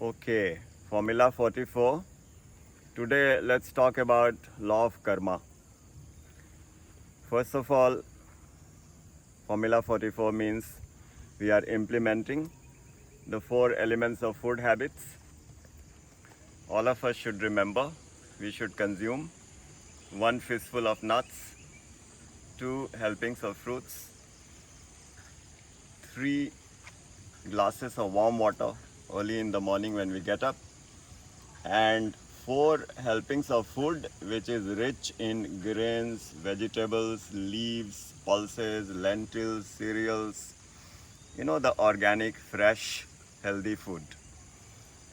Okay, Formula 44. Today let's talk about law of karma. First of all, Formula 44 means we are implementing the four elements of food habits. All of us should remember we should consume one fistful of nuts, two helpings of fruits, three glasses of warm water early in the morning when we get up, and four helpings of food which is rich in grains, vegetables, leaves, pulses, lentils, cereals, the organic, fresh, healthy food.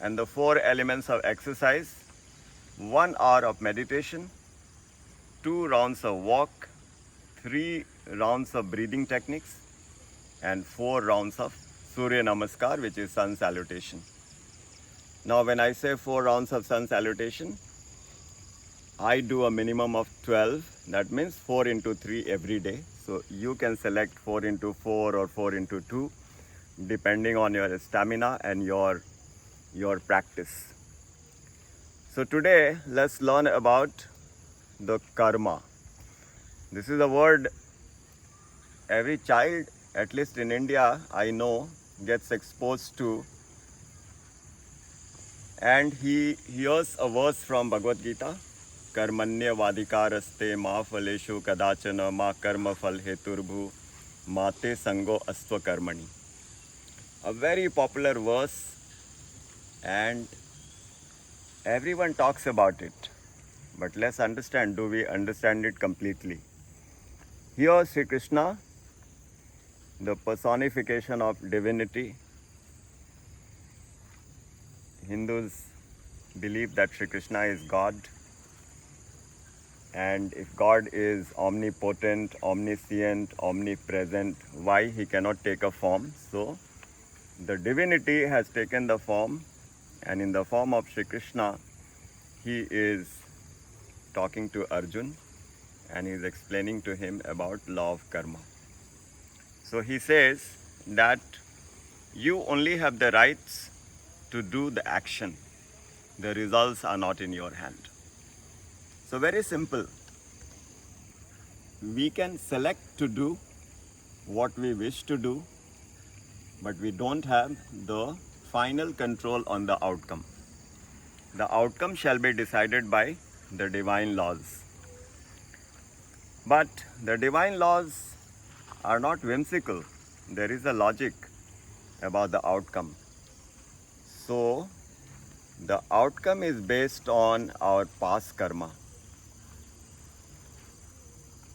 And the four elements of exercise: 1 hour of meditation, 2 rounds of walk, 3 rounds of breathing techniques, and 4 rounds of Surya Namaskar, which is sun salutation. Now, when I say 4 rounds of sun salutation, I do a minimum of 12. That means 4 into 3 every day. So you can select 4 into 4 or 4 into 2, depending on your stamina and your practice. So today, let's learn about the karma. This is a word every child, at least in India, I know, gets exposed to. And he hears a verse from Bhagavad Gita: Karmanya vadikaraste ma phaleshu kadachana ma karma phal heturbhu mate sango astva karmani. A very popular verse, and everyone talks about it. But let's understand, do we understand it completely? Here Sri Krishna, the personification of divinity. Hindus believe that Sri Krishna is God, and if God is omnipotent, omniscient, omnipresent, why he cannot take a form? So the divinity has taken the form, and in the form of Sri Krishna, he is talking to Arjun and he is explaining to him about law of karma. So he says that you only have the rights to do the action. The results are not in your hand. So very simple. We can select to do what we wish to do, but we don't have the final control on the outcome. The outcome shall be decided by the divine laws. But the divine laws are not whimsical. There is a logic about the outcome. So the outcome is based on our past karma.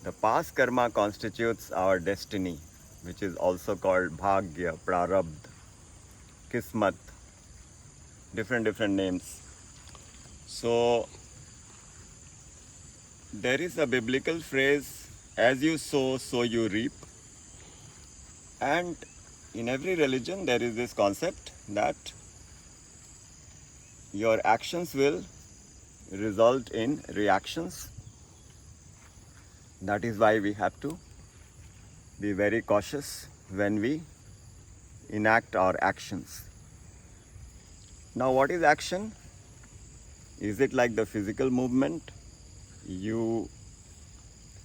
The past karma constitutes our destiny, which is also called bhagya, prarabdha, kismat, different names. So there is a biblical phrase, as you sow, so you reap. And in every religion there is this concept that your actions will result in reactions. That is why we have to be very cautious when we enact our actions. Now, what is action? Is it like the physical movement? You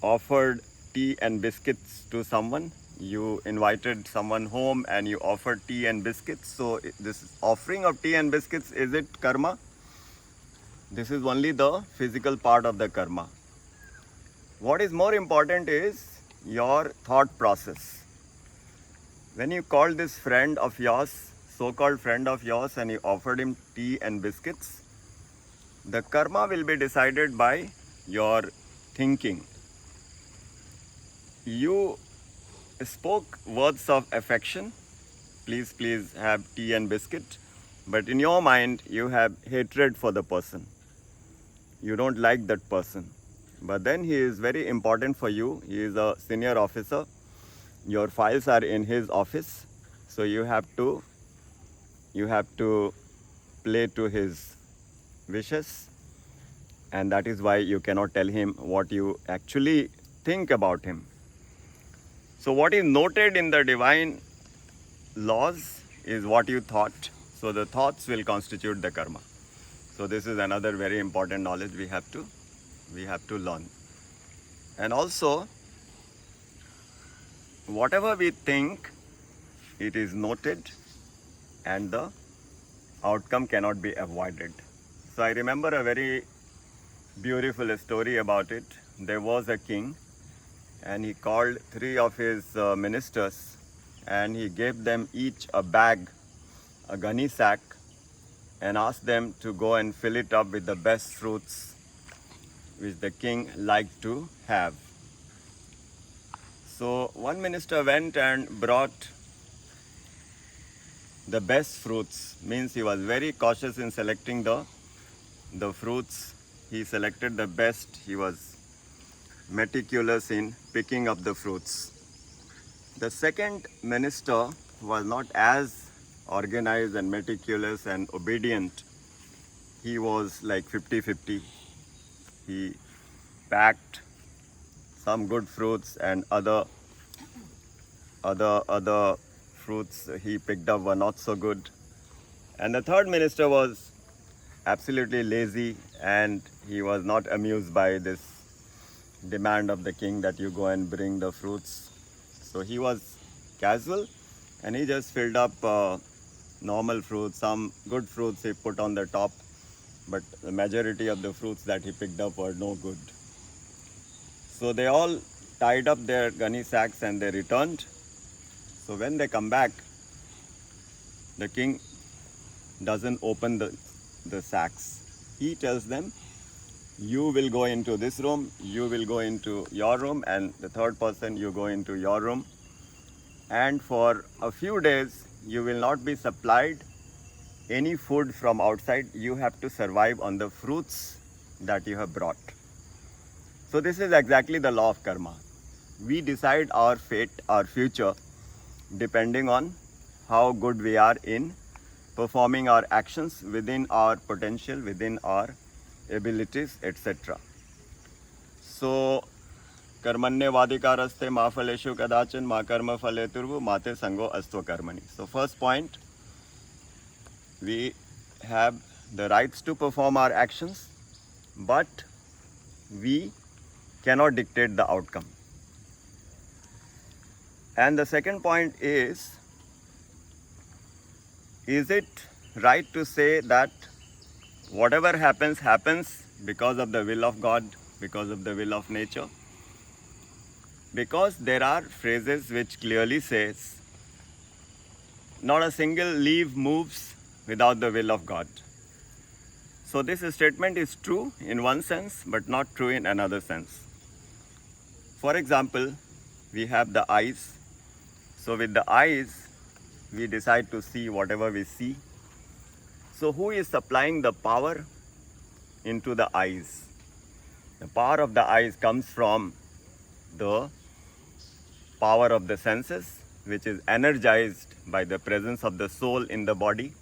offered tea and biscuits to someone. You invited someone home and you offered tea and biscuits. So this offering of tea and biscuits, is it karma? This is only the physical part of the karma. What is more important is your thought process. When you called this friend of yours, so-called friend of yours, and you offered him tea and biscuits, the karma will be decided by your thinking. You spoke words of affection, please have tea and biscuit, but in your mind you have hatred for the person. You don't like that person, but then he is very important for you. He is a senior officer. Your files are in his office, so you have to play to his wishes, and that is why you cannot tell him what you actually think about him. So what is noted in the divine laws is what you thought. So the thoughts will constitute the karma. So this is another very important knowledge we have to learn. And also, whatever we think, it is noted and the outcome cannot be avoided. So I remember a very beautiful story about it. There was a king and he called 3 of his ministers and he gave them each a bag, a gunny sack, and asked them to go and fill it up with the best fruits which the king liked to have. So one minister went and brought the best fruits, means he was very cautious in selecting the fruits. He selected the best. He was meticulous in picking up the fruits. The second minister was not as organized and meticulous and obedient. He was like 50-50. He packed some good fruits and other fruits he picked up were not so good. And the third minister was absolutely lazy and he was not amused by this demand of the king that you go and bring the fruits. So he was casual and he just filled up normal fruits. Some good fruits he put on the top, but the majority of the fruits that he picked up were no good. So they all tied up their gunny sacks and they returned. So when they come back, the king doesn't open the sacks. He tells them, you will go into this room, you will go into your room, and the third person, you go into your room. And for a few days, you will not be supplied any food from outside. You have to survive on the fruits that you have brought. So this is exactly the law of karma. We decide our fate, our future, depending on how good we are in performing our actions within our potential, within our abilities, etc. So, karmanye vadikaraste ma phaleshu kadachan ma karma phaleturvu mate sango astvo karmani. So first point, we have the rights to perform our actions, but we cannot dictate the outcome. And the second point is it right to say that whatever happens, happens because of the will of God, because of the will of nature? Because there are phrases which clearly says, not a single leaf moves without the will of God. So this statement is true in one sense, but not true in another sense. For example, we have the eyes. So with the eyes, we decide to see whatever we see. So who is supplying the power into the eyes? The power of the eyes comes from the power of the senses, which is energized by the presence of the soul in the body.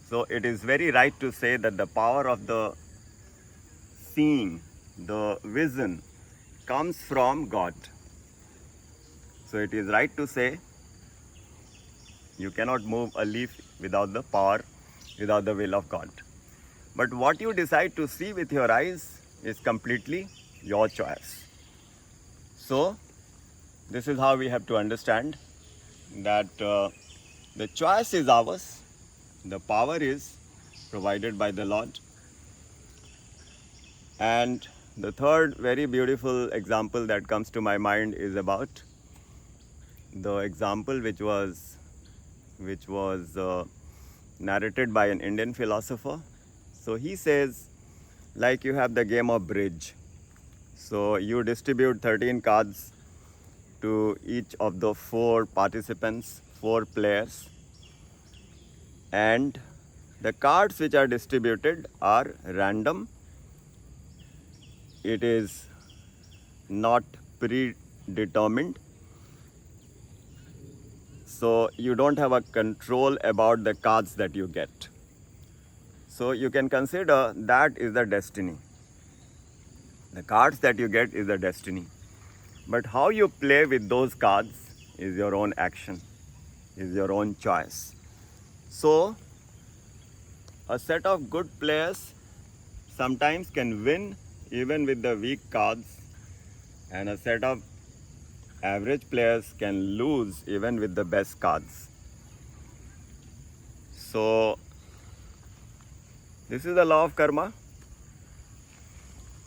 So it is very right to say that the power of the seeing, the vision, comes from God. So it is right to say you cannot move a leaf without the power, without the will of God. But what you decide to see with your eyes is completely your choice. So this is how we have to understand that the choice is ours, the power is provided by the Lord. And the third very beautiful example that comes to my mind is about the example which was narrated by an Indian philosopher. So he says, like you have the game of bridge. So you distribute 13 cards to each of the 4 participants, 4 players. And the cards which are distributed are random. It is not predetermined. So you don't have a control about the cards that you get. So you can consider that is the destiny. The cards that you get is the destiny. But how you play with those cards is your own action, is your own choice. So A set of good players sometimes can win even with the weak cards, and a set of average players can lose even with the best cards. So this is the law of karma.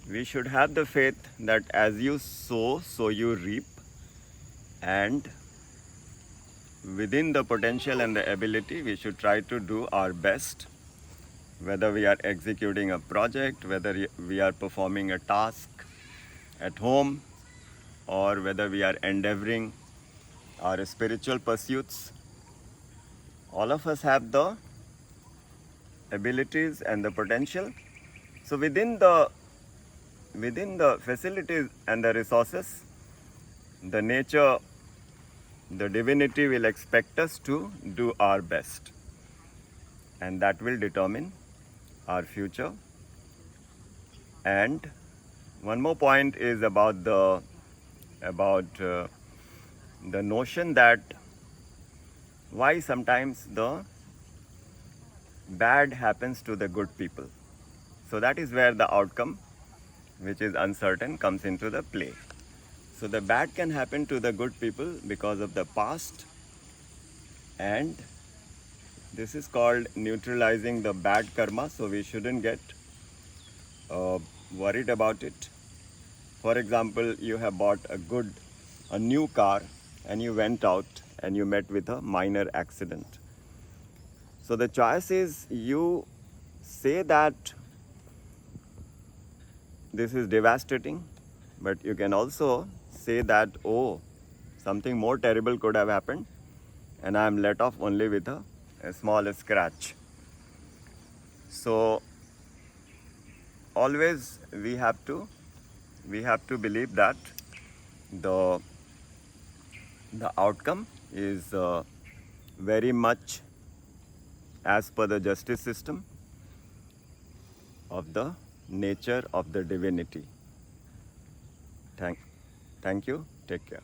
We should have the faith that as you sow, so you reap, and within the potential and the ability, we should try to do our best, whether we are executing a project, whether we are performing a task at home, or whether we are endeavoring our spiritual pursuits. All of us have the abilities and the potential. So within the facilities and the resources, the nature, the divinity will expect us to do our best, and that will determine our future. And one more point is about the notion that why sometimes the bad happens to the good people. So that is where the outcome, which is uncertain, comes into the play. So the bad can happen to the good people because of the past, and this is called neutralizing the bad karma. So we shouldn't get worried about it. For example, you have bought a new car, and you went out and you met with a minor accident. So the choice is, you say that this is devastating, but you can also say that, oh, something more terrible could have happened, and I am let off only with a small scratch. So always we have to believe that the outcome is very much as per the justice system of the nature of the divinity. Thank you. Take care.